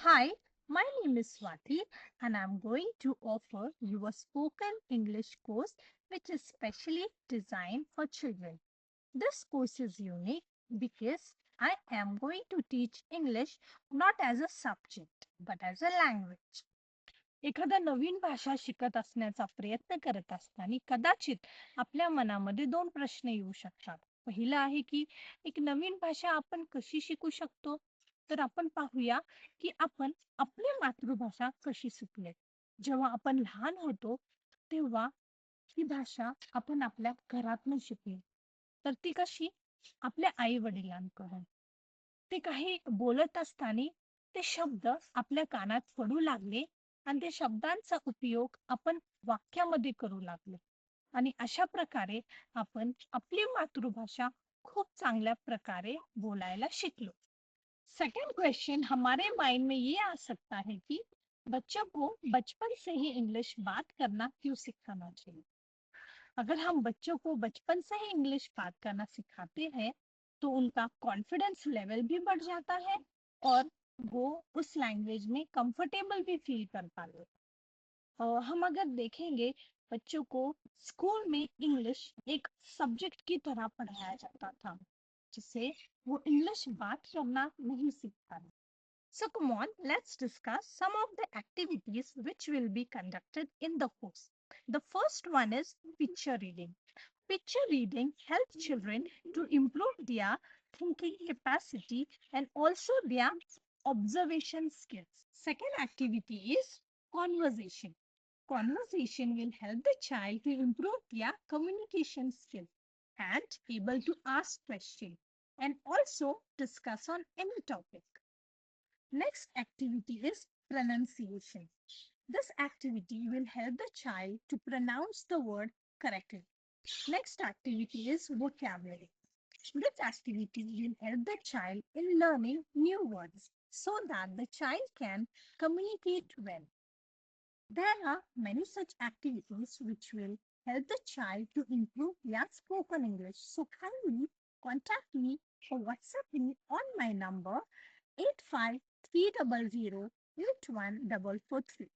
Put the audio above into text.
Hi, my name is Swati and I'm going to offer you a spoken English course which is specially designed for children. This course is unique because I am going to teach English not as a subject but as a language. एखादा नवीन भाषा शिकत असण्याचा प्रयत्न करत असताना कदाचित आपल्या मनामध्ये दोन प्रश्न येऊ शकतात. पहिला आहे की एक नवीन भाषा आपण कशी शिकू शकतो? तर आपण पाहूया की आपण आपली मातृभाषा कशी शिकले. जेव्हा आपण लहान होतो तेव्हा ही भाषा आपण आपल्या घरातून शिकली. तर ती कशी? आपल्या आई-वडिलांकडून. ते काही बोलत असताना ते शब्द आपल्या कानात पडू लागले आणि त्या शब्दांचा उपयोग आपण वाक्यामध्ये करू लागलो आणि अशा प्रकारे आपण आपली मातृभाषा खूप चांगल्या प्रकारे बोलायला शिकलो. सेकंड क्वेश्चन हमारे माइंड में ये आ सकता है कि बच्चों को बचपन से ही इंग्लिश बात करना क्यों सिखाना चाहिए. अगर हम बच्चों को बचपन से ही इंग्लिश बात करना सिखाते हैं तो उनका कॉन्फिडेंस लेवल भी बढ़ जाता है और वो उस लैंग्वेज में कंफर्टेबल भी फील कर पाते हैं. हम अगर देखेंगे बच्चों को स्कूल में इंग्लिश एक सब्जेक्ट की तरह पढ़ाया जाता था जिससे वो इंग्लिश बात करना नहीं सीख पाते. So come on, let's discuss some of the activities which will be conducted in the course. The first one is picture reading. Picture reading helps children to improve their thinking capacity and also their observation skills. Second activity is conversation. Conversation will help the child to improve their communication skills and able to ask questions and also discuss on any topic. Next activity is pronunciation. This activity will help the child to pronounce the word correctly. Next activity is vocabulary. This activity will help the child in learning new words so that the child can communicate well. There are many such activities which will help the child to improve their spoken English. So kindly contact me or WhatsApp me on my number 8530081443.